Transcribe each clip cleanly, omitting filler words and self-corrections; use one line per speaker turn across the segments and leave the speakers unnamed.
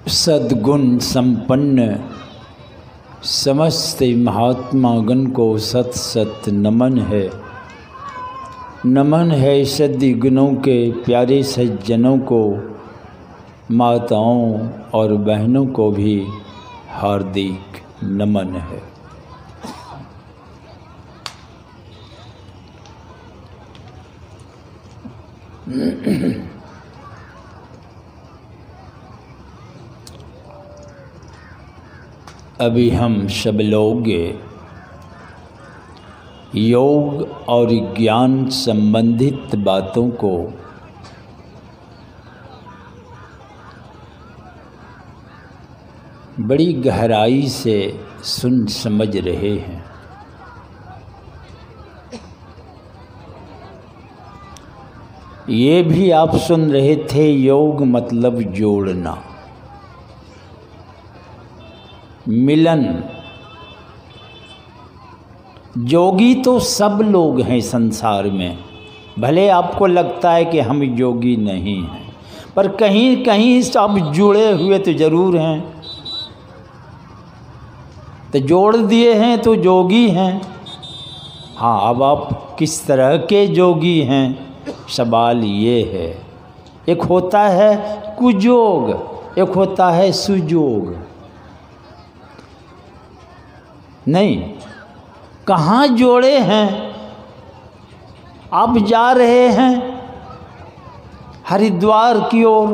सद्गुण संपन्न समस्त महात्मागण को सत सत नमन है। नमन है सद्गुणों के प्यारे सज्जनों को, माताओं और बहनों को भी हार्दिक नमन है। अभी हम सब लोग योग और ज्ञान संबंधित बातों को बड़ी गहराई से सुन समझ रहे हैं। ये भी आप सुन रहे थे, योग मतलब जोड़ना, मिलन। योगी तो सब लोग हैं संसार में, भले आपको लगता है कि हम योगी नहीं हैं, पर कहीं कहीं सब जुड़े हुए तो जरूर हैं। तो जोड़ दिए हैं तो योगी हैं। हाँ, अब आप किस तरह के योगी हैं, सवाल ये है। एक होता है कुयोग, एक होता है सुयोग। नहीं, कहाँ जोड़े हैं? आप जा रहे हैं हरिद्वार की ओर,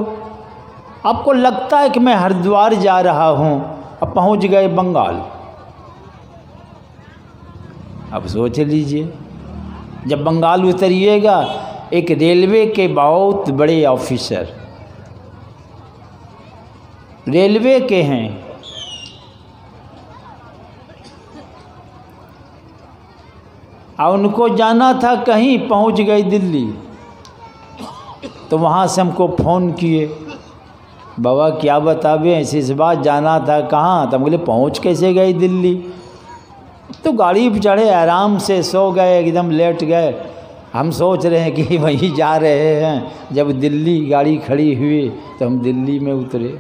आपको लगता है कि मैं हरिद्वार जा रहा हूँ, अब पहुँच गए बंगाल। अब सोच लीजिए, जब बंगाल उतरिएगा, एक रेलवे के बहुत बड़े ऑफिसर, रेलवे के हैं, और उनको जाना था कहीं, पहुंच गए दिल्ली। तो वहाँ से हमको फ़ोन किए, बाबा क्या बतावे, ऐसी इस बात जाना था, कहाँ? तो हम बोले पहुँच कैसे गए दिल्ली? तो गाड़ी पर चढ़े, आराम से सो गए, एकदम लेट गए। हम सोच रहे हैं कि वहीं जा रहे हैं। जब दिल्ली गाड़ी खड़ी हुई तो हम दिल्ली में उतरे।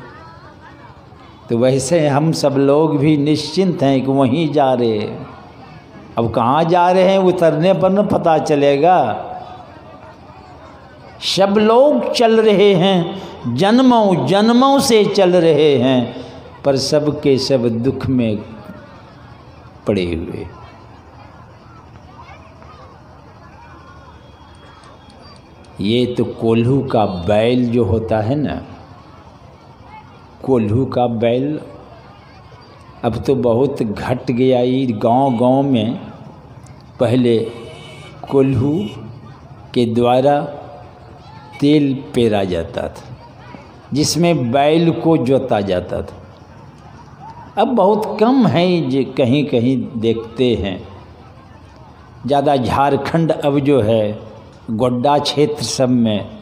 तो वैसे हम सब लोग भी निश्चिंत हैं कि वहीं जा रहे हैं। अब कहाँ जा रहे हैं उतरने पर न पता चलेगा। सब लोग चल रहे हैं, जन्मों जन्मों से चल रहे हैं, पर सब के सब दुख में पड़े हुए। ये तो कोल्हू का बैल जो होता है ना, कोल्हू का बैल अब तो बहुत घट गया। ये गांव गांव में पहले कोल्हू के द्वारा तेल पेरा जाता था, जिसमें बैल को जोता जाता था। अब बहुत कम है, जो कहीं कहीं देखते हैं। ज़्यादा झारखंड अब जो है, गोड्डा क्षेत्र सब में,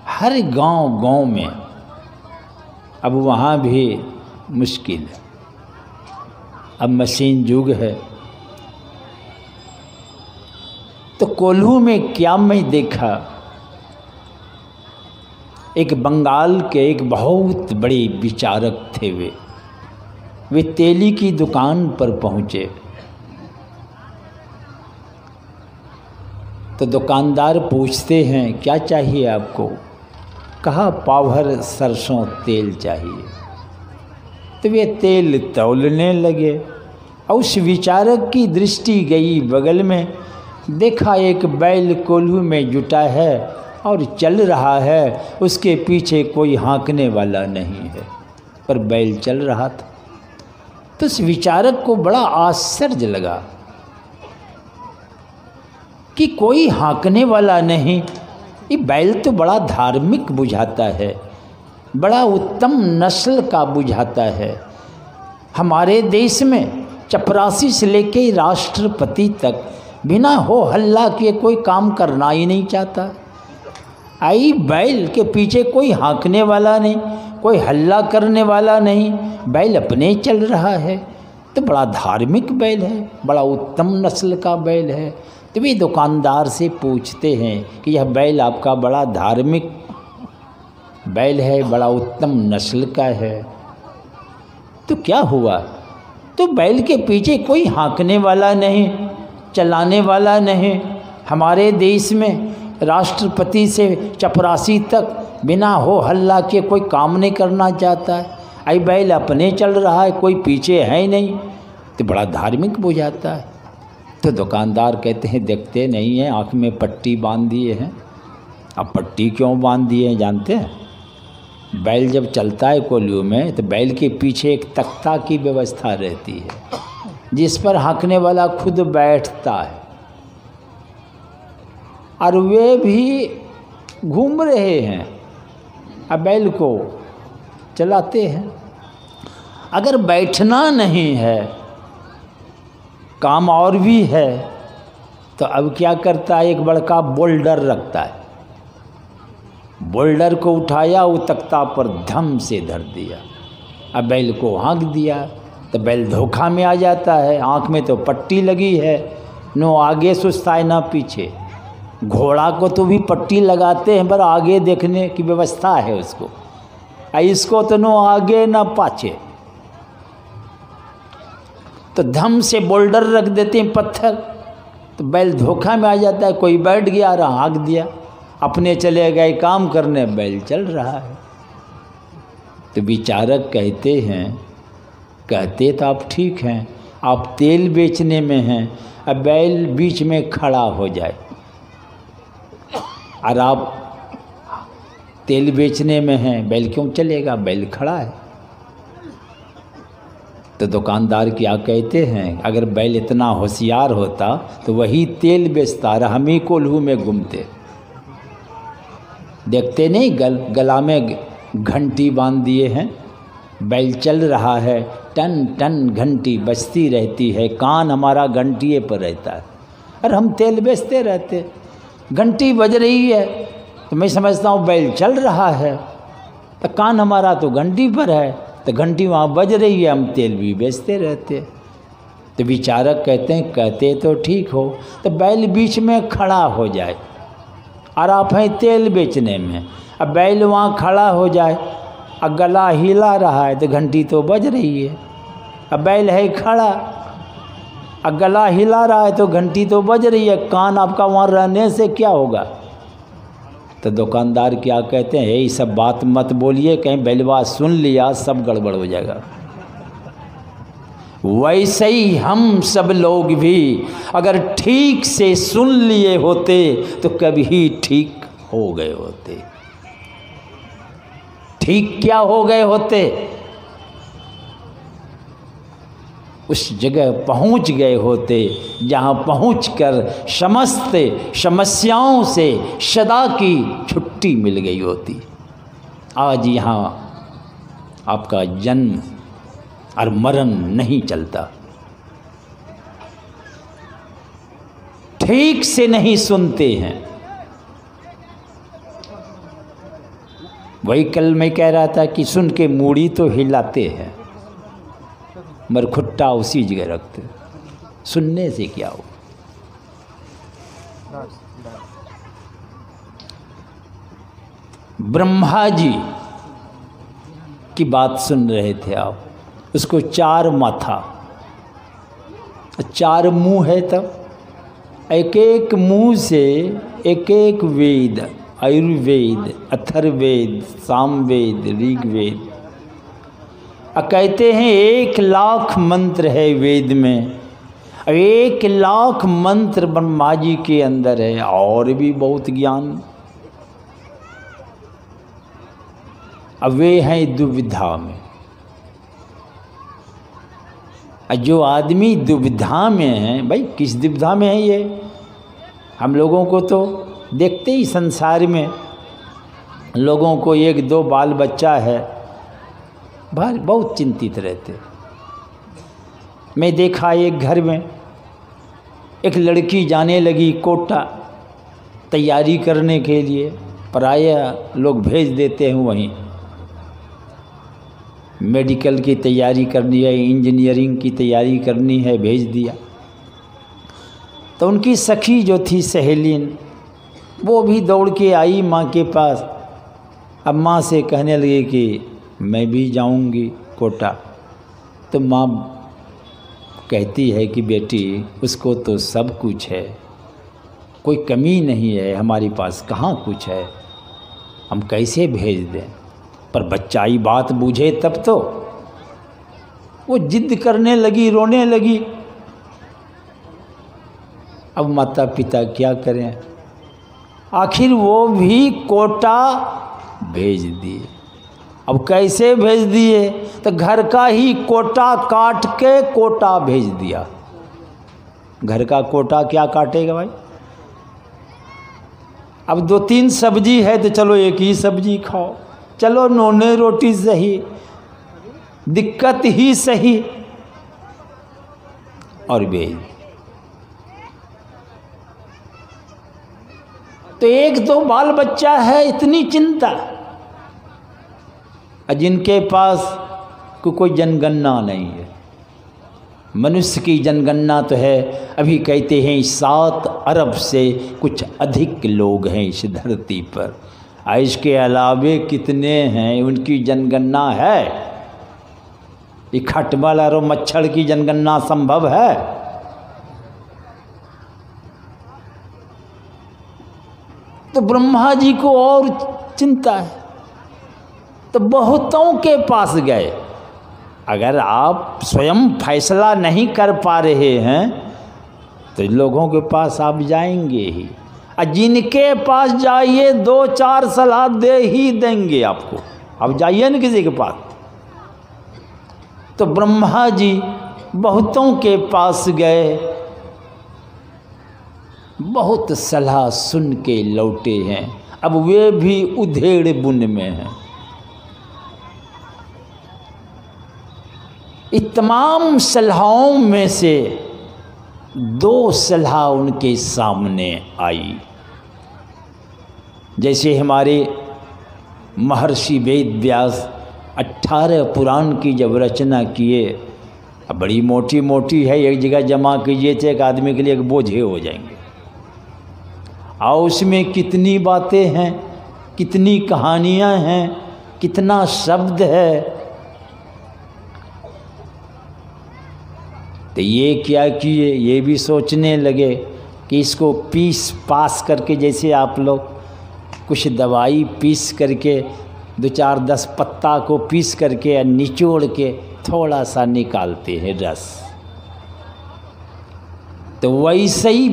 हर गांव गांव में अब वहाँ भी मुश्किल है। अब मशीन युग है। तो कोल्हू में क्या मैं देखा, एक बंगाल के एक बहुत बड़े विचारक थे। वे तेली की दुकान पर पहुँचे। तो दुकानदार पूछते हैं क्या चाहिए आपको? कहा पाव भर सरसों तेल चाहिए। तो वे तेल तौलने लगे, और उस विचारक की दृष्टि गई बगल में, देखा एक बैल कोल्हू में जुटा है और चल रहा है, उसके पीछे कोई हाँकने वाला नहीं है, पर बैल चल रहा था। तो उस विचारक को बड़ा आश्चर्य लगा कि कोई हाँकने वाला नहीं, ये बैल तो बड़ा धार्मिक बुझाता है, बड़ा उत्तम नस्ल का बुझाता है। हमारे देश में चपरासी से लेके राष्ट्रपति तक बिना हो हल्ला किए कोई काम करना ही नहीं चाहता। आई बैल के पीछे कोई हाँकने वाला नहीं, कोई हल्ला करने वाला नहीं, बैल अपने चल रहा है। तो बड़ा धार्मिक बैल है, बड़ा उत्तम नस्ल का बैल है। तो वे दुकानदार से पूछते हैं कि यह बैल आपका बड़ा धार्मिक बैल है, बड़ा उत्तम नस्ल का है, तो क्या हुआ? तो बैल के पीछे कोई हाँकने वाला नहीं, चलाने वाला नहीं। हमारे देश में राष्ट्रपति से चपरासी तक बिना हो हल्ला के कोई काम नहीं करना चाहता है। आई बैल अपने चल रहा है, कोई पीछे है ही नहीं, तो बड़ा धार्मिक बुझाता है। तो दुकानदार कहते हैं देखते नहीं हैं, आँख में पट्टी बांध दिए हैं। अब पट्टी क्यों बांध दिए हैं जानते हैं? बैल जब चलता है कोल्हू में तो बैल के पीछे एक तख्ता की व्यवस्था रहती है जिस पर हाँकने वाला खुद बैठता है और वे भी घूम रहे हैं, अब बैल को चलाते हैं। अगर बैठना नहीं है, काम और भी है, तो अब क्या करता है? एक बड़का बोल्डर रखता है, बोल्डर को उठाया, वो तख्ता पर धम से धर दिया, अब बैल को हाँक दिया। तो बैल धोखा में आ जाता है, आँख में तो पट्टी लगी है, नो आगे सुस्ता है ना पीछे। घोड़ा को तो भी पट्टी लगाते हैं पर आगे देखने की व्यवस्था है उसको, इसको तो नो आगे ना पाछे। तो धम से बोल्डर रख देते हैं पत्थर, तो बैल धोखा में आ जाता है। कोई बैठ गया और हाँक दिया, अपने चले गए काम करने, बैल चल रहा है। तो विचारक कहते हैं, कहते तो आप ठीक हैं, आप तेल बेचने में हैं, अब बैल बीच में खड़ा हो जाए और आप तेल बेचने में हैं, बैल क्यों चलेगा? बैल खड़ा है। तो दुकानदार क्या कहते हैं, अगर बैल इतना होशियार होता तो वही तेल बेचता और हम ही कोल्हू में घूमते। देखते नहीं गला में घंटी बांध दिए हैं, बैल चल रहा है, टन टन घंटी बजती रहती है, कान हमारा घंटिए पर रहता है और हम तेल बेचते रहते। घंटी बज रही है तो मैं समझता हूँ बैल चल रहा है, तो कान हमारा तो घंटी पर है, तो घंटी वहाँ बज रही है, हम तेल भी बेचते रहते। तो विचारक कहते हैं, कहते तो ठीक हो, तो बैल बीच में खड़ा हो जाए और आप हैं तेल बेचने में, अब बैल वहाँ खड़ा हो जाए और गला हिला रहा है तो घंटी तो बज रही है। अब बैल है खड़ा और गला हिला रहा है तो घंटी तो बज रही है, कान आपका वहाँ रहने से क्या होगा? तो दुकानदार क्या कहते हैं, ये सब बात मत बोलिए, कहीं बैलवा सुन लिया सब गड़बड़ हो जाएगा। वैसे ही हम सब लोग भी अगर ठीक से सुन लिए होते तो कभी ठीक हो गए होते। ठीक क्या हो गए होते? उस जगह पहुंच गए होते जहां पहुंचकर समस्त समस्याओं से सदा की छुट्टी मिल गई होती। आज यहाँ आपका जन्म और मरण नहीं चलता, ठीक से नहीं सुनते हैं। वही कल मैं कह रहा था कि सुन के मूड़ी तो हिलाते हैं मगर खुट्टा उसी जगह रखते, सुनने से क्या हो? ब्रह्मा जी की बात सुन रहे थे आप, उसको 4 माथा 4 मुंह है, तब एक एक मुंह से एक एक वेद, आयुर्वेद, अथर्ववेद, सामवेद, ऋग्वेद। कहते हैं 1 लाख मंत्र है वेद में, 1 लाख मंत्र ब्रह्मा जी के अंदर है, और भी बहुत ज्ञान। अब वे हैं दुविधा में। जो आदमी दुविधा में है, भाई किस दुविधा में है ये? हम लोगों को तो देखते ही संसार में लोगों को 1-2 बाल बच्चा है, भाई बहुत चिंतित रहते। मैं देखा एक घर में एक लड़की जाने लगी कोटा तैयारी करने के लिए, प्रायः लोग भेज देते हैं वहीं, मेडिकल की तैयारी करनी है, इंजीनियरिंग की तैयारी करनी है, भेज दिया। तो उनकी सखी जो थी सहेलीन, वो भी दौड़ के आई माँ के पास। अब माँ से कहने लगी कि मैं भी जाऊंगी कोटा। तो माँ कहती है कि बेटी उसको तो सब कुछ है, कोई कमी नहीं है, हमारे पास कहाँ कुछ है, हम कैसे भेज दें। पर बच्चा ही बात बूझे तब तो वो जिद करने लगी, रोने लगी। अब माता पिता क्या करें, आखिर वो भी कोटा भेज दिए। अब कैसे भेज दिए, तो घर का ही कोटा काट के कोटा भेज दिया। घर का कोटा क्या काटेगा भाई, अब 2-3 सब्जी है तो चलो एक ही सब्जी खाओ, चलो नोने रोटी सही, दिक्कत ही सही, और भेज। तो एक तो बाल बच्चा है, इतनी चिंता, जिनके पास कोई जनगणना नहीं है। मनुष्य की जनगणना तो है, अभी कहते हैं 7 अरब से कुछ अधिक लोग हैं इस धरती पर, इसके अलावे कितने हैं उनकी जनगणना है। ये खटमल और मच्छर की जनगणना संभव है? तो ब्रह्मा जी को और चिंता है, तो बहुतों के पास गए। अगर आप स्वयं फैसला नहीं कर पा रहे हैं तो लोगों के पास आप जाएंगे ही, और जिनके पास जाइए 2-4 सलाह दे ही देंगे आपको, आप जाइए न किसी के पास। तो ब्रह्मा जी बहुतों के पास गए, बहुत सलाह सुन के लौटे हैं। अब वे भी उधेड़ बुन में हैं। इस तमाम सलाहों में से 2 सलाह उनके सामने आई। जैसे हमारे महर्षि वेद व्यास 18 पुराण की जब रचना किए, अब बड़ी मोटी मोटी है, एक जगह जमा कीजिए तो एक आदमी के लिए एक बोझे हो जाएंगे। और उसमें कितनी बातें हैं, कितनी कहानियाँ हैं, कितना शब्द है। तो ये क्या किए, ये भी सोचने लगे कि इसको पीस पास करके, जैसे आप लोग कुछ दवाई पीस करके 2-4-10 पत्ता को पीस करके निचोड़ के थोड़ा सा निकालते हैं रस, तो वैसे ही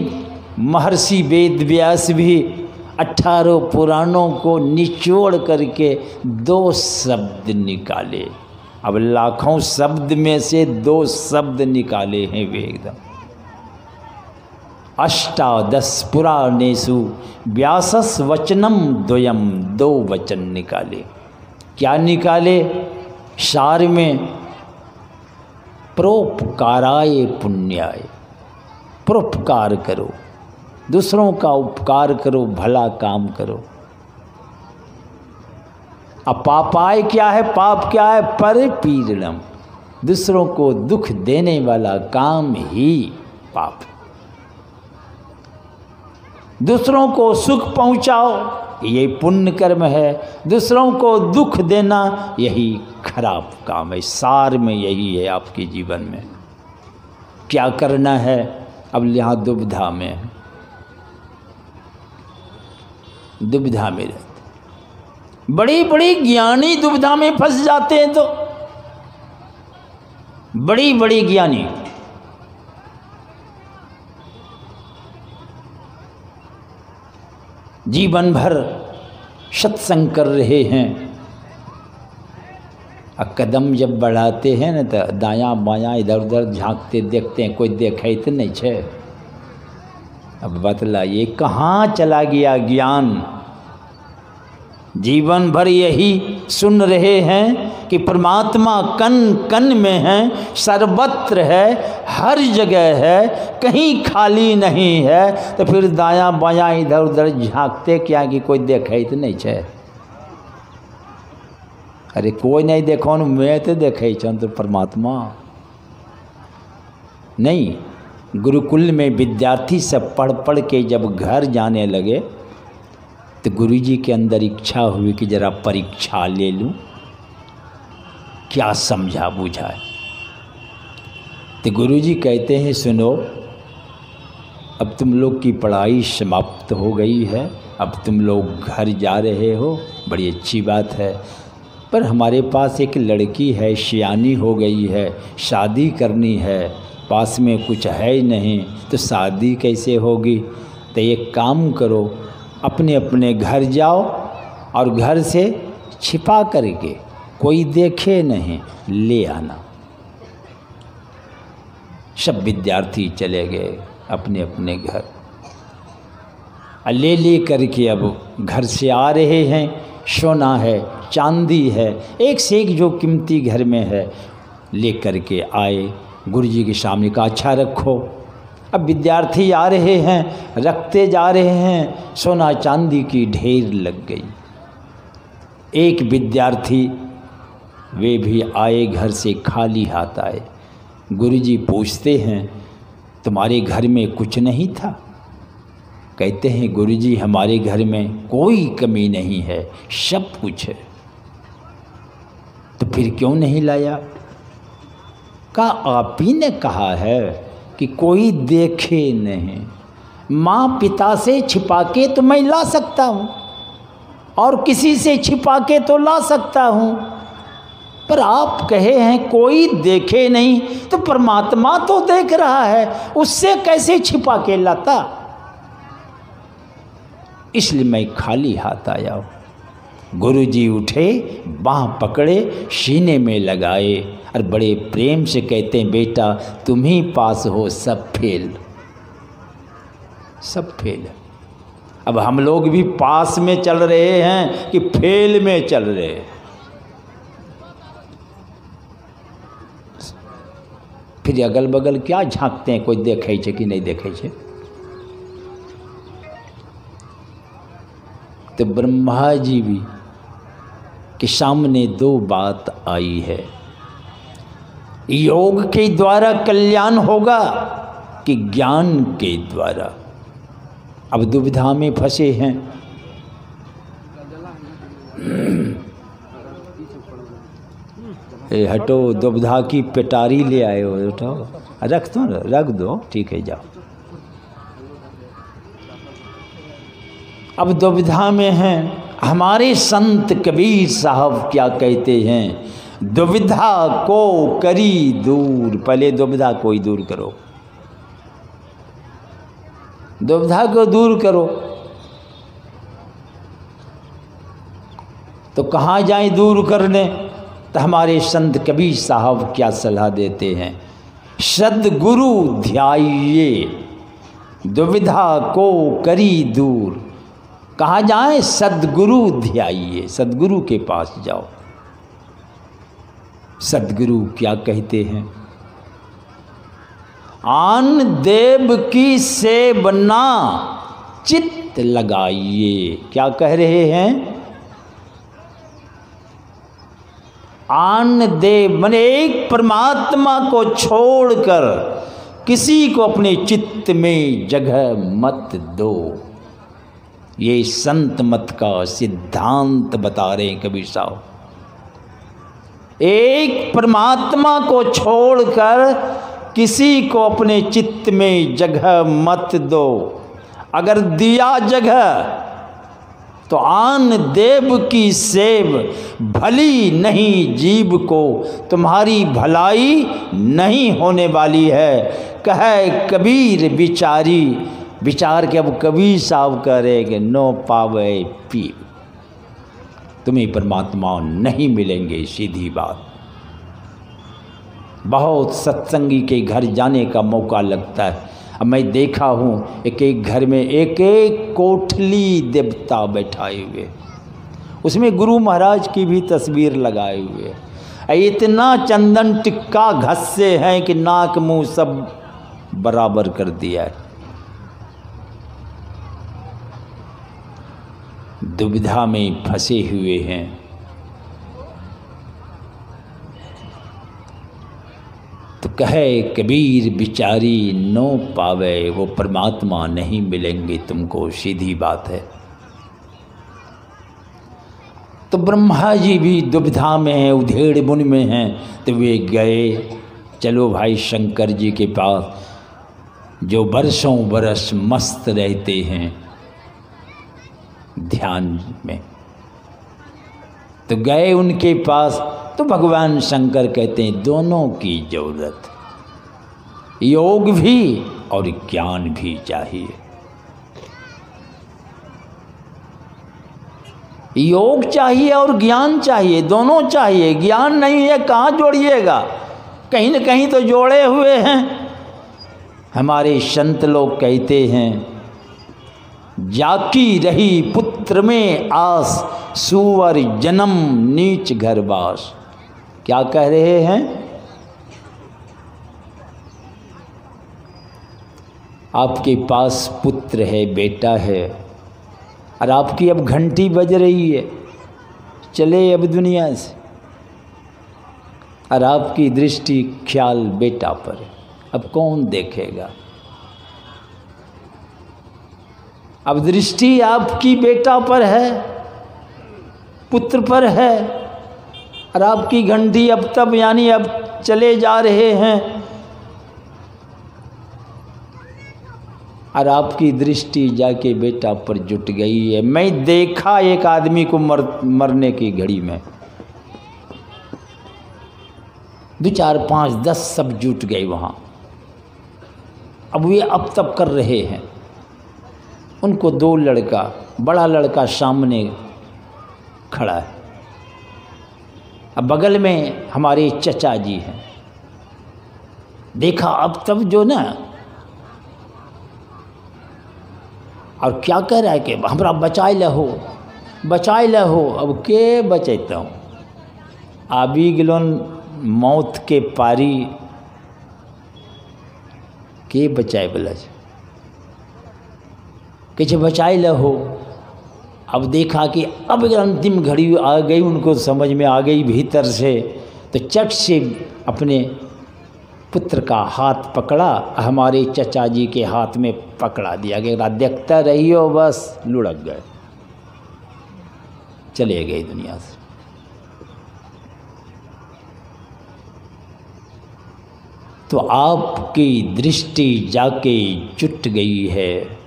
महर्षि वेद व्यास भी 18 पुराणों को निचोड़ करके 2 शब्द निकाले। अब लाखों शब्द में से 2 शब्द निकाले हैं वे एकदम। 18 पुराणेषु व्यासस वचनम द्वयम, 2 वचन निकाले। क्या निकाले? सार में परोपकाराय पुण्याय, परोपकार करो, दूसरों का उपकार करो, भला काम करो। अब पापाय क्या है? पाप क्या है? परपीड़नम, दूसरों को दुख देने वाला काम ही पाप। दूसरों को सुख पहुंचाओ, ये पुण्य कर्म है। दूसरों को दुख देना, यही खराब काम है। सार में यही है आपके जीवन में क्या करना है। अब यहाँ दुविधा में है, दुविधा में रहते, बड़ी बड़ी ज्ञानी दुविधा में फंस जाते हैं। तो बड़ी बड़ी ज्ञानी जीवन भर सत्संग कर रहे हैं, और कदम जब बढ़ाते हैं ना तो दायां बायां इधर उधर झांकते देखते हैं, कोई देखे तो नहीं छे। अब बतलाइए कहाँ चला गया ज्ञान। जीवन भर यही सुन रहे हैं कि परमात्मा कण कण में है, सर्वत्र है, हर जगह है, कहीं खाली नहीं है। तो फिर दायां बायां इधर उधर झांकते क्या कि कोई देखे तो नहीं छे। अरे कोई नहीं देखो न, मैं तो देखे तो परमात्मा नहीं। गुरुकुल में विद्यार्थी सब पढ़ पढ़ के जब घर जाने लगे तो गुरुजी के अंदर इच्छा हुई कि जरा परीक्षा ले लूं, क्या समझा बुझा है। तो गुरुजी कहते हैं सुनो, अब तुम लोग की पढ़ाई समाप्त हो गई है, अब तुम लोग घर जा रहे हो, बड़ी अच्छी बात है, पर हमारे पास एक लड़की है, सियानी हो गई है, शादी करनी है, पास में कुछ है ही नहीं, तो शादी कैसे होगी? तो एक काम करो, अपने अपने घर जाओ और घर से छिपा करके कोई देखे नहीं ले आना। सब विद्यार्थी चले गए अपने अपने घर, ले करके अब घर से आ रहे हैं। सोना है, चांदी है, एक से एक जो कीमती घर में है ले करके आए। गुरुजी के सामने का अच्छा रखो। अब विद्यार्थी आ रहे हैं, रखते जा रहे हैं, सोना चांदी की ढेर लग गई। एक विद्यार्थी वे भी आए, घर से खाली हाथ आए। गुरुजी पूछते हैं तुम्हारे घर में कुछ नहीं था? कहते हैं गुरुजी हमारे घर में कोई कमी नहीं है, सब कुछ है। तो फिर क्यों नहीं लाया? का आप ही ने कहा है कि कोई देखे नहीं। माँ पिता से छिपा के तो मैं ला सकता हूँ और किसी से छिपा के तो ला सकता हूँ, पर आप कहे हैं कोई देखे नहीं, तो परमात्मा तो देख रहा है, उससे कैसे छिपा के लाता? इसलिए मैं खाली हाथ आया हूँ। गुरुजी उठे, बाँह पकड़े, सीने में लगाए और बड़े प्रेम से कहते हैं बेटा तुम ही पास हो, सब फेल, सब फेल। अब हम लोग भी पास में चल रहे हैं कि फेल में चल रहे हैं? फिर अगल बगल क्या झांकते हैं, कोई देखे छे कि नहीं देखे छे? तो ब्रह्मा जी भी के सामने दो बात आई है, योग के द्वारा कल्याण होगा कि ज्ञान के द्वारा? अब दुविधा में फंसे हैं। हटो, दुविधा की पिटारी ले आए हो, उठाओ, रख दो, ठीक है जाओ। अब दुविधा में हैं। हमारे संत कबीर साहब क्या कहते हैं? दुविधा को करी दूर। पहले दुविधा को ही दूर करो, दुविधा को दूर करो। तो कहाँ जाएं दूर करने? तो हमारे संत कबीर साहब क्या सलाह देते हैं? सद्गुरु ध्याइये, दुविधा को करी दूर। कहाँ जाएं? सद्गुरु ध्याइये, सद्गुरु के पास जाओ। सद्गुरु क्या कहते हैं? आन देव की सेवना चित्त लगाइए। क्या कह रहे हैं? आन देव माने एक परमात्मा को छोड़कर किसी को अपने चित्त में जगह मत दो। ये संत मत का सिद्धांत बता रहे हैं कबीर साहब। एक परमात्मा को छोड़कर किसी को अपने चित्त में जगह मत दो। अगर दिया जगह तो आन देव की सेव भली नहीं जीव को, तुम्हारी भलाई नहीं होने वाली है। कहे कबीर बिचारी, विचार के अब कबीर साहब कह रहे कि नो पावे पी, तुम्हें परमात्मा नहीं मिलेंगे, सीधी बात। बहुत सत्संगी के घर जाने का मौका लगता है। अब मैं देखा हूँ एक एक घर में एक एक कोठली देवता बैठाए हुए, उसमें गुरु महाराज की भी तस्वीर लगाए हुए। इतना चंदन टिक्का घस्से हैं कि नाक मुंह सब बराबर कर दिया है। दुविधा में फंसे हुए हैं। तो कहे कबीर बिचारी नो पावे, वो परमात्मा नहीं मिलेंगे तुमको, सीधी बात है। तो ब्रह्मा जी भी दुविधा में हैं, उधेड़ बुन में हैं। तो वे गए चलो भाई शंकर जी के पास, जो बरसों बरस मस्त रहते हैं ध्यान में। तो गए उनके पास, तो भगवान शंकर कहते हैं दोनों की जरूरत, योग भी और ज्ञान भी चाहिए। योग चाहिए और ज्ञान चाहिए, दोनों चाहिए। ज्ञान नहीं है कहाँ जोड़िएगा, कहीं न कहीं तो जोड़े हुए हैं। हमारे संत लोग कहते हैं, जाकी रही पुत्र में आस, सुअर जन्म नीच घर बास। क्या कह रहे हैं? आपके पास पुत्र है, बेटा है, और आपकी अब घंटी बज रही है, चले अब दुनिया से, और आपकी दृष्टि ख्याल बेटा पर है। अब कौन देखेगा? अब दृष्टि आपकी बेटा पर है, पुत्र पर है, और आपकी घंटी अब तब यानी अब चले जा रहे हैं, और आपकी दृष्टि जाके बेटा पर जुट गई है। मैं देखा एक आदमी को मरने की घड़ी में 2 4 5 10 सब जुट गए वहाँ। अब वे अब तब कर रहे हैं। उनको 2 लड़का, बड़ा लड़का सामने खड़ा है, अब बगल में हमारे चचा जी हैं। देखा अब तब जो ना, और क्या कह रहा है कि हमरा बचाए लहो, बचाए लहो। अब के बचैता हूँ? आबी गिलोन मौत के पारी, के बचाए बोला कि बचाए लहो। अब देखा कि अब अंतिम घड़ी आ गई, उनको समझ में आ गई भीतर से, तो चट से अपने पुत्र का हाथ पकड़ा, हमारे चचा जी के हाथ में पकड़ा दिया गया। देखता रहियो, बस लुढ़क गए, चले गए दुनिया से। तो आपकी दृष्टि जाके जुट गई है।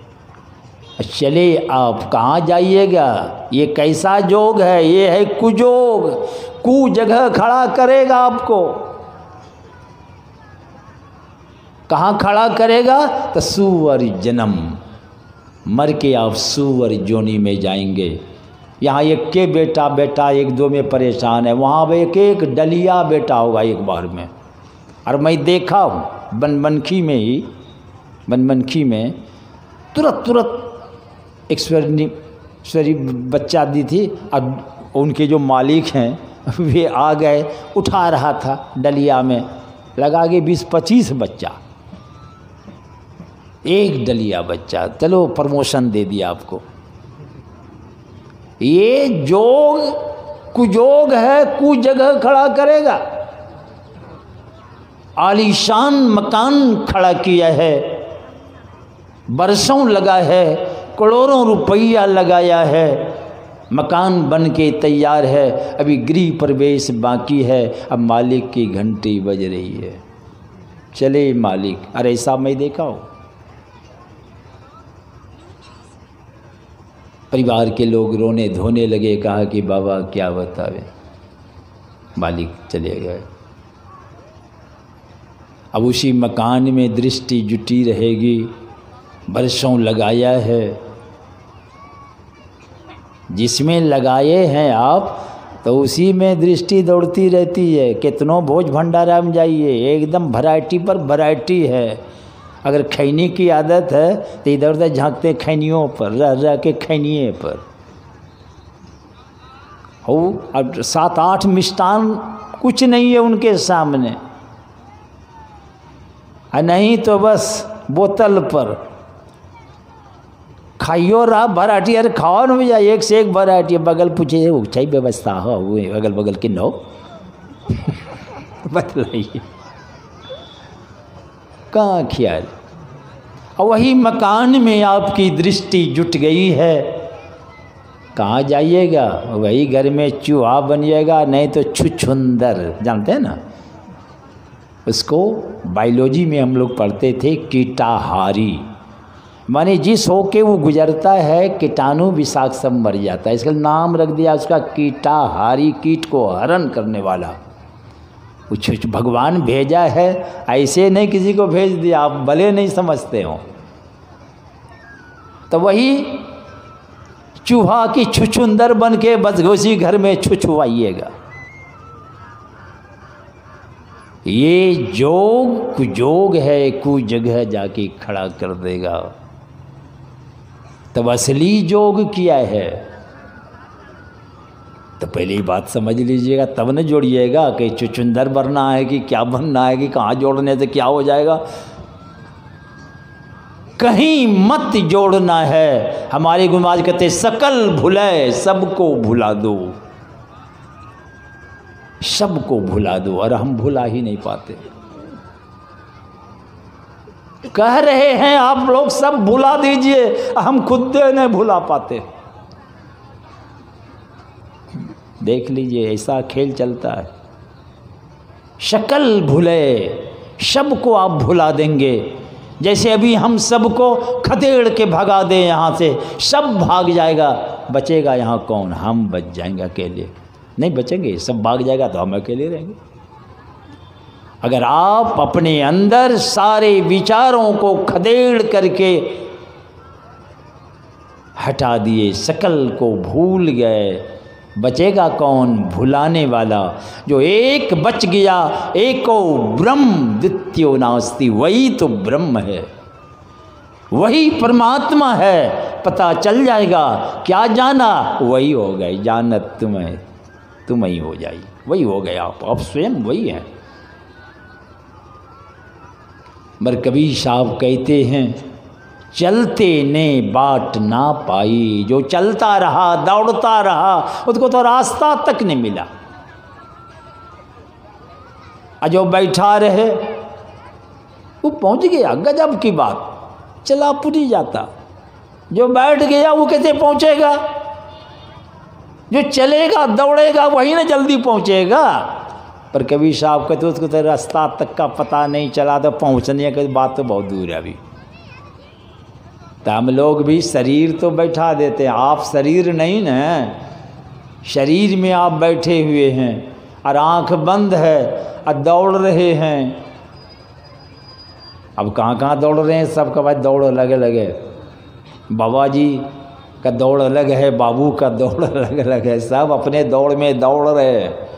चले आप कहाँ जाइएगा? ये कैसा जोग है? ये है कुजोग, कु जगह खड़ा करेगा आपको। कहाँ खड़ा करेगा? तो सुअर जन्म, मर के आप सुअर जोनी में जाएंगे। यहाँ एक के बेटा 1-2 में परेशान है, वहाँ एक एक डलिया बेटा होगा एक बार में। और मैं देखा हूँ बनमनखी में तुरंत एक स्वरी बच्चा दी थी, और उनके जो मालिक हैं वे आ गए, उठा रहा था डलिया में, लगा के 20-25 बच्चा, एक डलिया बच्चा। चलो प्रमोशन दे दिया आपको। ये जोग कुजोग है, कु जगह खड़ा करेगा। आलीशान मकान खड़ा किया है, बरसों लगा है, करोड़ों रुपया लगाया है, मकान बन के तैयार है, अभी गृह प्रवेश बाकी है। अब मालिक की घंटी बज रही है, चले मालिक। अरे ऐसा मैं देखा हूँ। परिवार के लोग रोने धोने लगे, कहा कि बाबा क्या बतावे, मालिक चले गए। अब उसी मकान में दृष्टि जुटी रहेगी, बरसों लगाया है, जिसमें लगाए हैं आप, तो उसी में दृष्टि दौड़ती रहती है। कितनों भोज भंडारा में जाइए, एकदम वैरायटी पर वैरायटी है। अगर खैनी की आदत है तो इधर उधर झांकते खैनियों पर, रह के खैनिए पर हो। अब 7-8 मिष्टान कुछ नहीं है उनके सामने, नहीं तो बस बोतल पर खाइयो रहा वैरायटी। अरे खाओ न भैया, एक से एक वैरायटी। बगल पूछे चाहिए व्यवस्था हो, अगल बगल की नो बतलाइए कहाँ ख्याल। और वही मकान में आपकी दृष्टि जुट गई है, कहाँ जाइएगा? वही घर में चूहा बनिएगा, नहीं तो छुछुंदर, जानते हैं ना, उसको बायोलॉजी में हम लोग पढ़ते थे कीटाहारी, माने जिस होके वो गुजरता है कीटाणु विषाक्त सब मर जाता है, इसका नाम रख दिया उसका कीटाहारी, कीट को हरण करने वाला। कुछ भगवान भेजा है, ऐसे नहीं किसी को भेज दिया, आप भले नहीं समझते हो। तो वही चूहा की छुछुंदर बन के बदघोसी घर में छुछुआइएगा। ये जोग कुजोग है, कु जगह जाके खड़ा कर देगा। तब असली जोग किया है, तो पहले ही बात समझ लीजिएगा, तब न जोड़िएगा कि चुचुंदर बनना है कि क्या बनना है कि कहाँ जोड़ने से क्या हो जाएगा। कहीं मत जोड़ना है। हमारे गुरुमाज कहते सकल भुलाए सबको भुला दो, सबको भुला दो, और हम भुला ही नहीं पाते। कह रहे हैं आप लोग सब भुला दीजिए, हम खुद नहीं भुला पाते। देख लीजिए ऐसा खेल चलता है। शकल भुले, सबको आप भुला देंगे। जैसे अभी हम सबको खदेड़ के भगा दें यहाँ से, सब भाग जाएगा, बचेगा यहाँ कौन? हम बच जाएंगे अकेले? नहीं बचेंगे, सब भाग जाएगा तो हम अकेले रहेंगे। अगर आप अपने अंदर सारे विचारों को खदेड़ करके हटा दिए, सकल को भूल गए, बचेगा कौन? भुलाने वाला। जो एक बच गया, एको ब्रह्म द्वितीयो नास्ति, वही तो ब्रह्म है, वही परमात्मा है। पता चल जाएगा। क्या जाना? वही हो गए। जानत तुम्हें, तुम ही हो जाइए, वही हो गए आप स्वयं वही हैं। मगर कबीर साहब कहते हैं चलते ने बाट ना पाई। जो चलता रहा, दौड़ता रहा, उसको तो रास्ता तक नहीं मिला। और जो बैठा रहे वो पहुंच गया। गजब की बात, चला पूरी जाता। जो बैठ गया वो कैसे पहुंचेगा? जो चलेगा दौड़ेगा वही ना जल्दी पहुंचेगा। पर कबीर साहब कहते उसको तो रास्ता तक का पता नहीं चला, तो पहुंचने की बात तो बहुत दूर है अभी। तो हम लोग भी शरीर तो बैठा देते हैं, आप शरीर नहीं न, शरीर में आप बैठे हुए हैं और आंख बंद है और दौड़ रहे हैं। अब कहाँ कहाँ दौड़ रहे हैं? सबका भाई दौड़ अलग अलग है। बाबा जी का दौड़ अलग है, बाबू का दौड़ अलग अलग है, सब अपने दौड़ में दौड़ रहे हैं।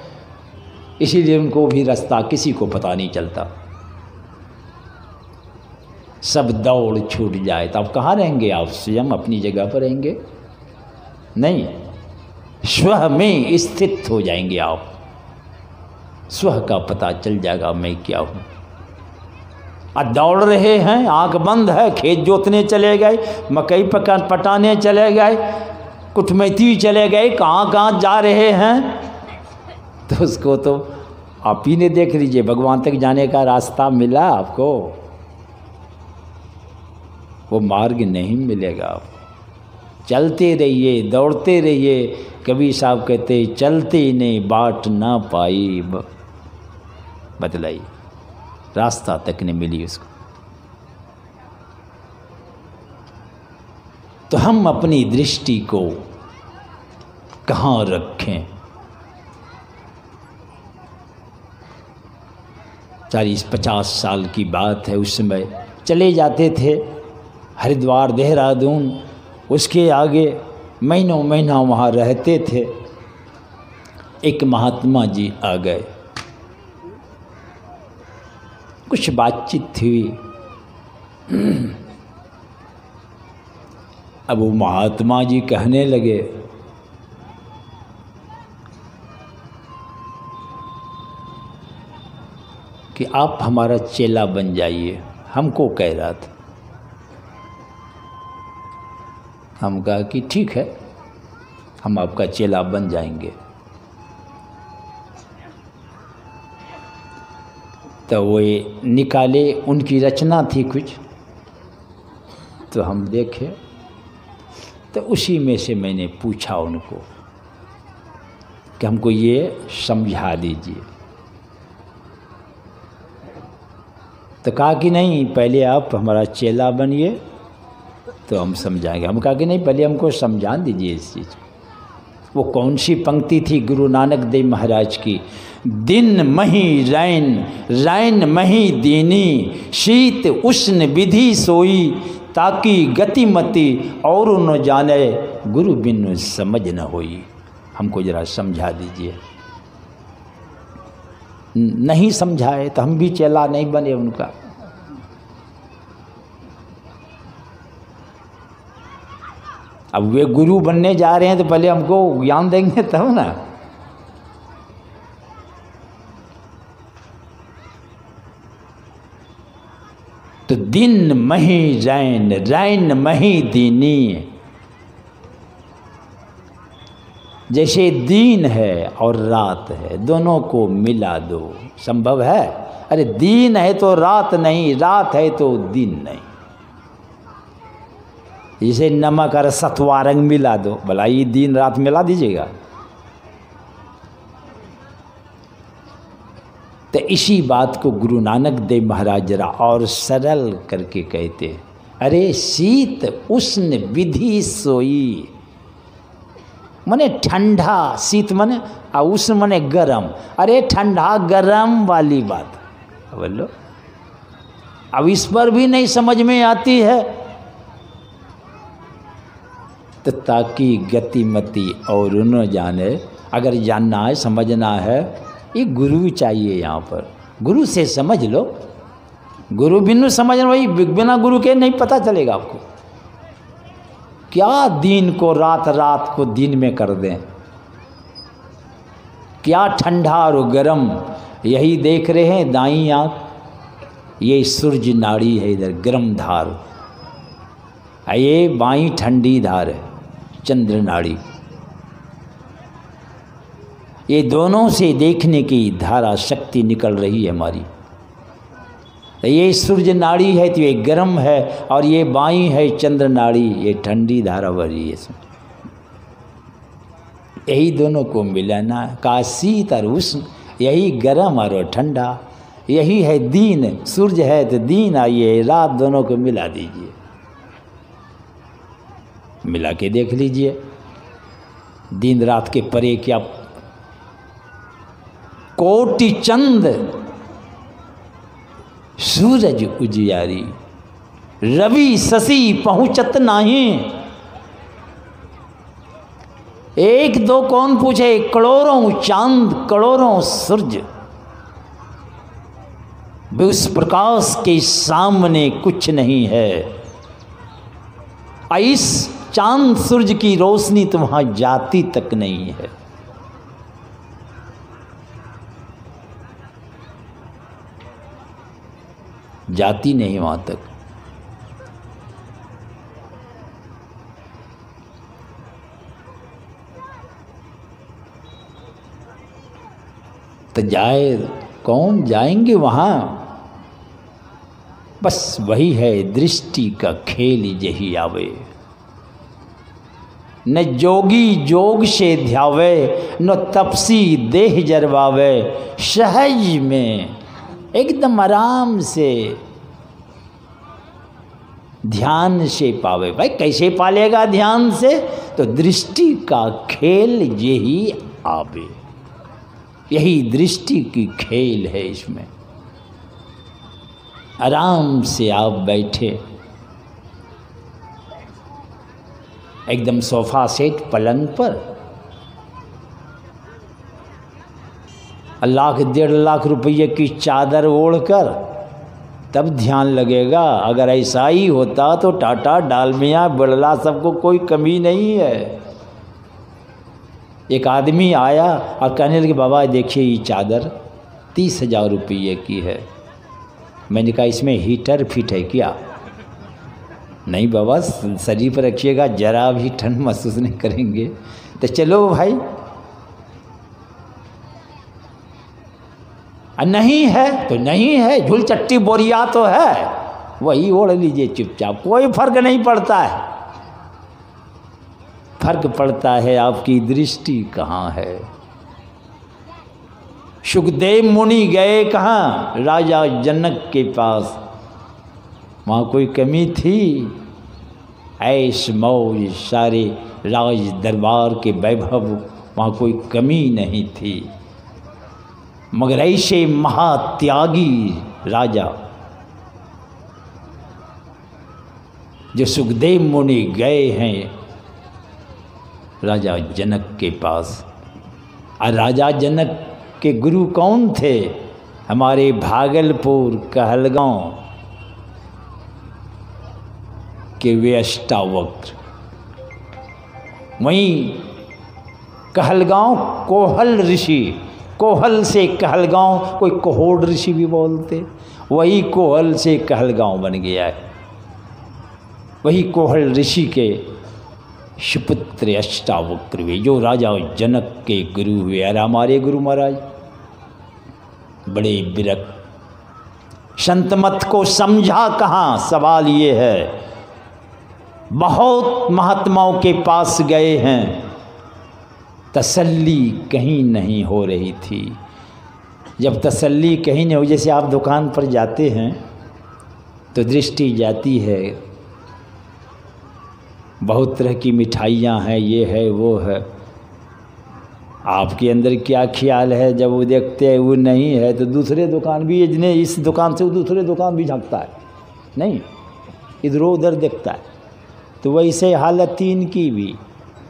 इसीलिए उनको भी रास्ता किसी को पता नहीं चलता। सब दौड़ छूट जाए तो आप कहाँ रहेंगे? आप स्वयं अपनी जगह पर रहेंगे? नहीं, स्व में स्थित हो जाएंगे आप। स्व का पता चल जाएगा मैं क्या हूँ। और दौड़ रहे हैं, आंख बंद है, खेत जोतने चले गए, मकई पटाने चले गए, कुटमैती चले गए, कहाँ कहाँ जा रहे हैं। तो उसको तो आप ही ने देख लीजिए, भगवान तक जाने का रास्ता मिला आपको? वो मार्ग नहीं मिलेगा। आप चलते रहिए, दौड़ते रहिए। कबीर साहब कहते चलते ने बाट ना पाई। बतलाई, रास्ता तक नहीं मिली उसको। तो हम अपनी दृष्टि को कहाँ रखें? 40-50 साल की बात है। उस समय चले जाते थे हरिद्वार, देहरादून, उसके आगे महीनों महीना वहाँ रहते थे। एक महात्मा जी आ गए, कुछ बातचीत हुई। अब वो महात्मा जी कहने लगे कि आप हमारा चेला बन जाइए। हमको कह रहा था। हम कहा कि ठीक है, हम आपका चेला बन जाएंगे। तो वो ये निकाले, उनकी रचना थी कुछ, तो हम देखे। तो उसी में से मैंने पूछा उनको कि हमको ये समझा दीजिए। तो कहा कि नहीं, पहले आप हमारा चेला बनिए तो हम समझाएंगे। हम कहा कि नहीं, पहले हमको समझा दीजिए इस चीज़। वो कौन सी पंक्ति थी गुरु नानक देव महाराज की? दिन मही रैन, रैन मही दीनी, शीत उष्ण विधि सोई, ताकि गतिमति और न जाने, गुरु बिन समझ न होई। हमको जरा समझा दीजिए। नहीं समझाए तो हम भी चेला नहीं बने उनका। अब वे गुरु बनने जा रहे हैं तो पहले हमको ज्ञान देंगे तब ना। तो दिन मही रैन, रैन मही दीनी, जैसे दिन है और रात है, दोनों को मिला दो। संभव है? अरे दिन है तो रात नहीं, रात है तो दिन नहीं। जैसे नमक और सत्वा रंग मिला दो, भला ये दिन रात मिला दीजिएगा? तो इसी बात को गुरु नानक देव महाराज जरा और सरल करके कहते, अरे शीत उष्ण विधि सोई, मने ठंडा, शीत मने उष्ण मने गरम। अरे ठंडा गरम वाली बात बोलो। अब इस पर भी नहीं समझ में आती है तो ताकि गतिमति और न जाने। अगर जानना है, समझना है, ये गुरु चाहिए यहाँ पर। गुरु से समझ लो। गुरु बिनु समझना, वही बिना गुरु के नहीं पता चलेगा आपको। क्या दिन को रात, रात को दिन में कर दें, क्या ठंडा और गर्म। यही देख रहे हैं दाईं आँख, ये सूर्य नाड़ी है, इधर गर्म धार, ये बाईं ठंडी धार है, चंद्र नाड़ी। ये दोनों से देखने की धारा शक्ति निकल रही है हमारी। ये सूर्य नाड़ी है तो ये गर्म है, और ये बाईं है चंद्र नाड़ी, ये ठंडी धारा बह रही है। यही दोनों को मिलाना है, का शीत और उष्ण, यही गर्म और ठंडा, यही है दिन। सूर्य है तो दिन, आइए रात, दोनों को मिला दीजिए, मिला के देख लीजिए। दिन रात के परे क्या कोटि चंद सूरज उजियारी, रवि शशि पहुंचत नहीं। एक दो कौन पूछे, करोड़ों चांद करोड़ों सूरज, उस प्रकाश के सामने कुछ नहीं है। इस चांद सूरज की रोशनी तो वहां जाती तक नहीं है। जाती नहीं वहां तक। तो जाए कौन, जाएंगे वहां। बस वही है दृष्टि का खेल यही आवे। न जोगी जोग से ध्यावे, न तपसी देह जरवावे, सहज में एकदम आराम से ध्यान से पावे। भाई कैसे पालेगा ध्यान से? तो दृष्टि का खेल यही आवे। यही दृष्टि की खेल है। इसमें आराम से आप बैठे, एकदम सोफा सेट पलंग पर, लाख 1.5 लाख रुपये की चादर ओढ़कर, तब ध्यान लगेगा। अगर ऐसा ही होता तो टाटा डालमिया बिरला सबको कोई कमी नहीं है। एक आदमी आया और कहने लगे, बाबा देखिए ये चादर 30,000 रुपये की है। मैंने कहा इसमें हीटर फिट है क्या? नहीं बाबा, शरीर पर रखिएगा, जरा भी ठंड महसूस नहीं करेंगे। तो चलो भाई, नहीं है तो नहीं है, झुल चट्टी बोरिया तो है, वही ओढ़ लीजिए चुपचाप, कोई फर्क नहीं पड़ता है। फर्क पड़ता है आपकी दृष्टि कहाँ है। सुखदेव मुनि गए कहाँ? राजा जनक के पास। वहाँ कोई कमी थी? ऐश मौज सारे राज दरबार के वैभव, वहाँ कोई कमी नहीं थी। मगर ऐसे महात्यागी राजा जो सुखदेव मुनि गए हैं राजा जनक के पास, और राजा जनक के गुरु कौन थे? हमारे भागलपुर कहलगांव के वे अष्टावक्र। वहीं कहलगांव कोहल ऋषि, कोहल से कहलगांव, कोई कोहोड़ ऋषि भी बोलते, वही कोहल से कहलगांव बन गया है। वही कोहल ऋषि के सुपुत्र अष्टावक्र हुए जो राजा जनक के गुरु हुए। और हमारे गुरु महाराज बड़े विरक्त, संत मत को समझा कहाँ? सवाल ये है। बहुत महात्माओं के पास गए हैं, तसल्ली कहीं नहीं हो रही थी। जब तसल्ली कहीं नहीं हो, जैसे आप दुकान पर जाते हैं तो दृष्टि जाती है, बहुत तरह की मिठाइयाँ हैं, ये है वो है, आपके अंदर क्या ख्याल है? जब वो देखते हैं वो नहीं है तो दूसरे दुकान भी, जिन्हें इस दुकान से वो दूसरे दुकान भी झांकता है, नहीं इधर उधर देखता है। तो वैसे हालत थी इनकी भी।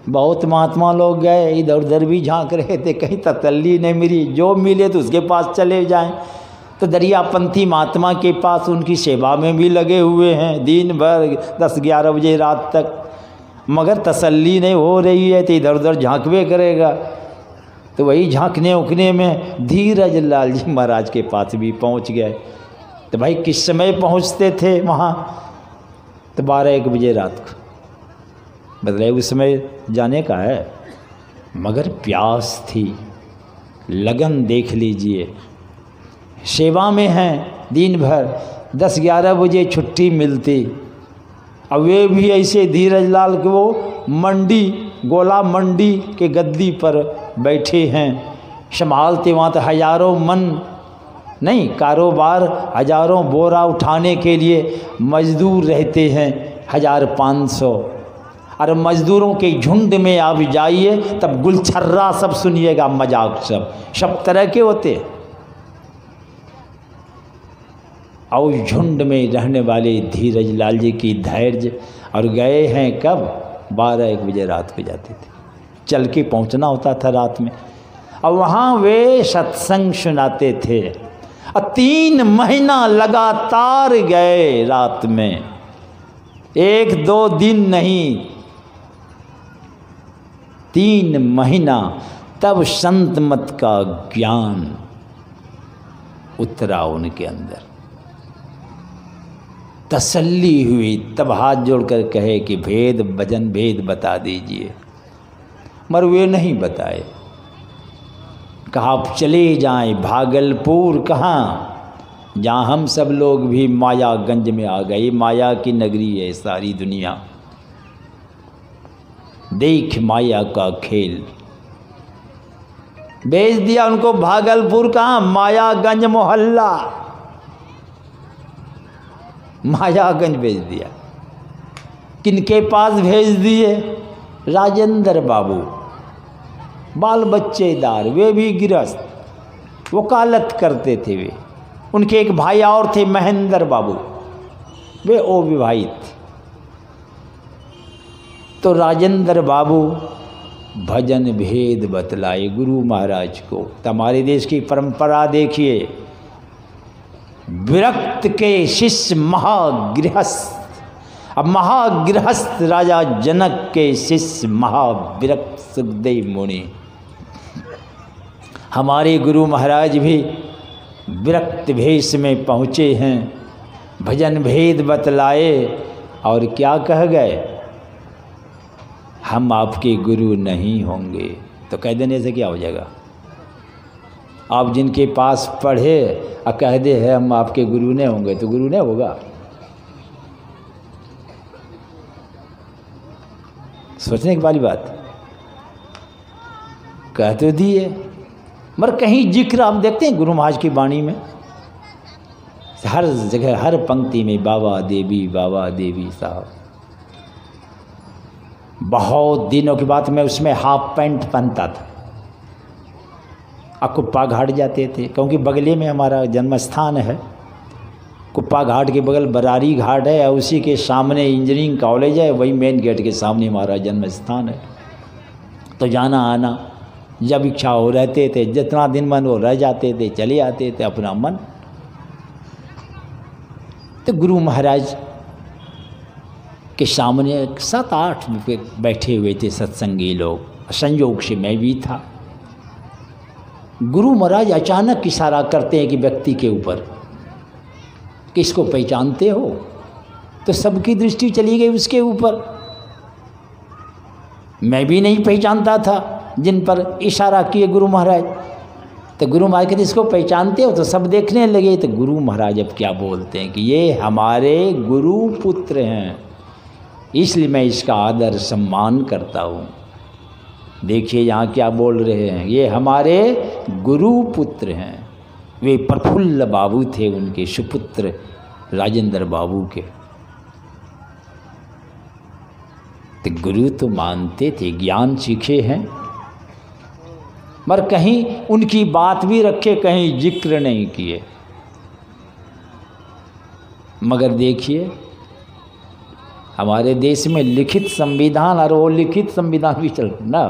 बहुत महात्मा लोग गए, इधर उधर भी झांक रहे थे, कहीं तसल्ली नहीं मिली, जो मिले तो उसके पास चले जाएं। तो दरियापंथी महात्मा के पास उनकी सेवा में भी लगे हुए हैं दिन भर 10-11 बजे रात तक, मगर तसल्ली नहीं हो रही है तो इधर उधर झांकवे करेगा। तो वही झांकने उकने में धीरज लाल जी महाराज के पास भी पहुंच गए। तो भाई किस समय पहुंचते थे वहाँ? तो 12-1 बजे रात को, मतलब उस समय जाने का है, मगर प्यास थी, लगन देख लीजिए, सेवा में हैं दिन भर, 10-11 बजे छुट्टी मिलती। अब वे भी ऐसे धीरज लाल के वो मंडी, गोला मंडी के गद्दी पर बैठे हैं, संभालते। वहाँ तो हजारों मन नहीं, कारोबार हजारों बोरा उठाने के लिए मजदूर रहते हैं, 1500। और मजदूरों के झुंड में आप जाइए तब गुलछर्रा सब सुनिएगा, मजाक सब तरह के होते। और झुंड में रहने वाले धीरज लाल जी की धैर्य। और गए हैं कब? 12-1 बजे रात को जाते थे, चल के पहुंचना होता था रात में। और वहाँ वे सत्संग सुनाते थे। और 3 महीना लगातार गए रात में, 1-2 दिन नहीं, 3 महीना। तब संत मत का ज्ञान उतरा उनके अंदर, तसल्ली हुई। तब हाथ जोड़कर कहे कि भेद भजन भेद बता दीजिए, मगर वे नहीं बताए। कहा आप चले जाएं भागलपुर, कहाँ? जहाँ हम सब लोग भी मायागंज में आ गए। माया की नगरी है सारी दुनिया, देख माया का खेल। भेज दिया उनको भागलपुर, कहाँ? मायागंज मोहल्ला, मायागंज भेज दिया। किनके पास भेज दिए? राजेंद्र बाबू, बाल बच्चेदार, वे भी गिरस्त, वकालत करते थे वे। उनके एक भाई और थे महेंद्र बाबू, वे अविवाहित। तो राजेंद्र बाबू भजन भेद बतलाए गुरु महाराज को। हमारे देश की परंपरा देखिए, विरक्त के शिष्य महागृहस्थ। अब महागृहस्थ राजा जनक के शिष्य महाविरक्त सुखदेव मुनि। हमारे गुरु महाराज भी विरक्त भेष में पहुँचे हैं, भजन भेद बतलाए और क्या कह गए? हम आपके गुरु नहीं होंगे। तो कह देने से क्या हो जाएगा? आप जिनके पास पढ़े और कह दे है हम आपके गुरु नहीं होंगे, तो गुरु नहीं होगा? सोचने की वाली बात। कह तो दिए, मगर कहीं जिक्र आप देखते हैं गुरु महाराज की वाणी में? हर जगह हर पंक्ति में बाबा देवी साहब। बहुत दिनों के बाद मैं उसमें हाफ पैंट पहनता था और कुप्पा घाट जाते थे, क्योंकि बगले में हमारा जन्म स्थान है। कुप्पा घाट के बगल बरारी घाट है और उसी के सामने इंजीनियरिंग कॉलेज है, वही मेन गेट के सामने हमारा जन्म स्थान है। तो जाना आना जब इच्छा हो रहते थे, जितना दिन मन वो रह जाते थे, चले आते थे अपना मन। तो गुरु महाराज के सामने 7-8 बैठे हुए थे सत्संगी लोग, संयोग से मैं भी था। गुरु महाराज अचानक इशारा करते हैं कि व्यक्ति के ऊपर, किसको पहचानते हो? तो सबकी दृष्टि चली गई उसके ऊपर। मैं भी नहीं पहचानता था जिन पर इशारा किए गुरु महाराज। तो गुरु महाराज कहते इसको पहचानते हो? तो सब देखने लगे। तो गुरु महाराज अब क्या बोलते हैं कि ये हमारे गुरु पुत्र हैं, इसलिए मैं इसका आदर सम्मान करता हूँ। देखिए यहाँ क्या बोल रहे हैं, ये हमारे गुरु पुत्र हैं। वे प्रफुल्ल बाबू थे, उनके सुपुत्र राजेंद्र बाबू के। तो गुरु तो मानते थे, ज्ञान सीखे हैं, मगर कहीं उनकी बात भी रखे, कहीं जिक्र नहीं किए। मगर देखिए हमारे देश में लिखित संविधान, और वो लिखित संविधान भी चल ना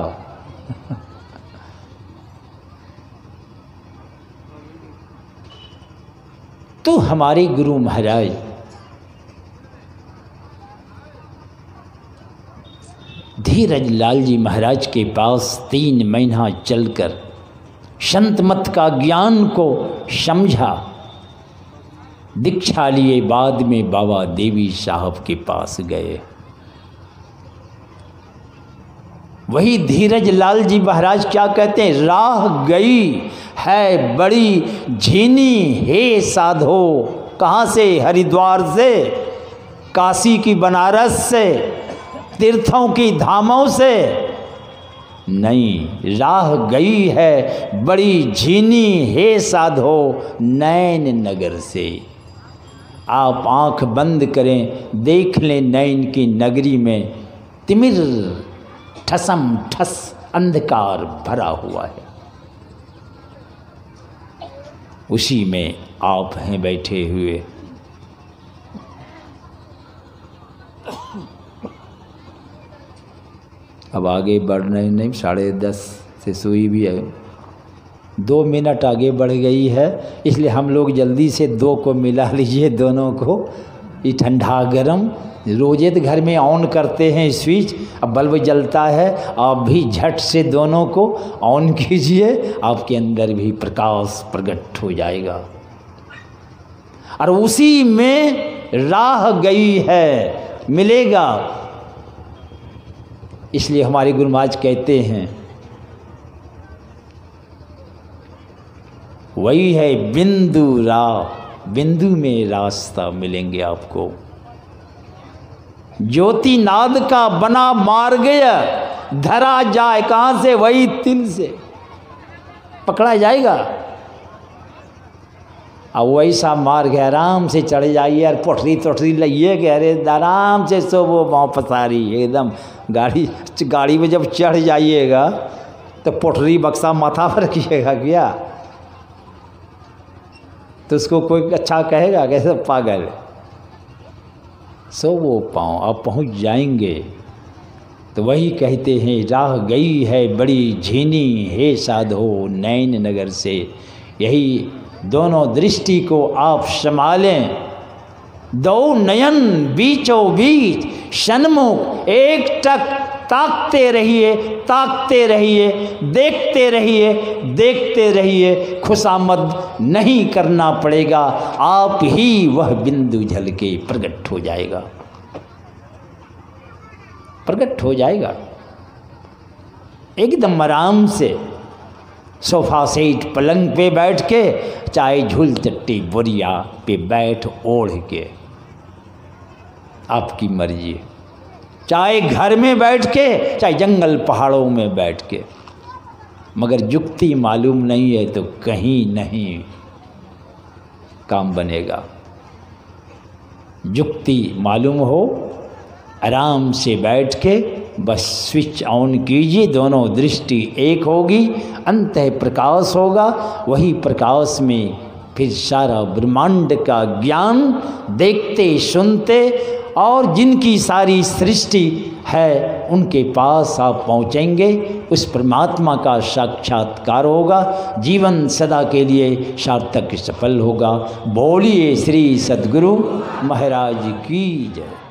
तो हमारे गुरु महाराज धीरज लाल जी महाराज के पास 3 महीना चलकर संत मत का ज्ञान को समझा। दीक्षा लिए बाद में बाबा देवी साहब के पास गए। वही धीरज लाल जी महाराज क्या कहते हैं, राह गई है बड़ी झीनी हे साधो। कहाँ से? हरिद्वार से, काशी की बनारस से, तीर्थों की धामों से नहीं, राह गई है बड़ी झीनी हे साधो नैन नगर से। आप आंख बंद करें, देख लें नैन की नगरी में तिमिर ठसम ठस अंधकार भरा हुआ है, उसी में आप हैं बैठे हुए। अब आगे बढ़ना ही नहीं, 10:30 से सुई भी है, 2 मिनट आगे बढ़ गई है, इसलिए हम लोग जल्दी से 2 को मिला लीजिए दोनों को। ये ठंडा गरम रोजे तो घर में ऑन करते हैं स्विच, अब बल्ब जलता है, आप भी झट से दोनों को ऑन कीजिए, आपके अंदर भी प्रकाश प्रकट हो जाएगा। और उसी में राह गई है मिलेगा। इसलिए हमारे गुरु महाराज कहते हैं वही है बिंदु राह, बिंदु में रास्ता मिलेंगे आपको। ज्योति नाद का बना मार गया, धरा जाए कहाँ से? वही तिल से पकड़ा जाएगा। अब वैसा मार्ग है, आराम से चढ़ जाइए और पोटरी लइए कि अरे आराम से सो वो पाँव पसारी एकदम। गाड़ी में जब चढ़ जाइएगा तो पोटरी बक्सा माथा पर रखिएगा क्या? तो उसको कोई अच्छा कहेगा कैसे पागल? सो वो पाँव आप पहुँच जाएंगे। तो वही कहते हैं राह गई है बड़ी झीनी हे साधो नैन नगर से। यही दोनों दृष्टि को आप संभालें, 2 नयन बीचों बीच सन्मुख एक टक ताकते रहिए, ताकते रहिए, देखते रहिए, देखते रहिए। खुशामद नहीं करना पड़ेगा, आप ही वह बिंदु झल के प्रकट हो जाएगा, प्रकट हो जाएगा। एकदम आराम से सोफा सेट पलंग पे बैठ के, चाहे झूल चट्टी बोरिया पे बैठ ओढ़ के, आपकी मर्जी। चाहे घर में बैठ के, चाहे जंगल पहाड़ों में बैठ के, मगर जुक्ति मालूम नहीं है तो कहीं नहीं काम बनेगा। युक्ति मालूम हो, आराम से बैठ के बस स्विच ऑन कीजिए, दोनों दृष्टि एक होगी, अंतः प्रकाश होगा। वही प्रकाश में फिर सारा ब्रह्मांड का ज्ञान देखते सुनते, और जिनकी सारी सृष्टि है उनके पास आप पहुँचेंगे। उस परमात्मा का साक्षात्कार होगा, जीवन सदा के लिए सार्थक सफल होगा। बोलिए श्री सद्गुरु महाराज की जय।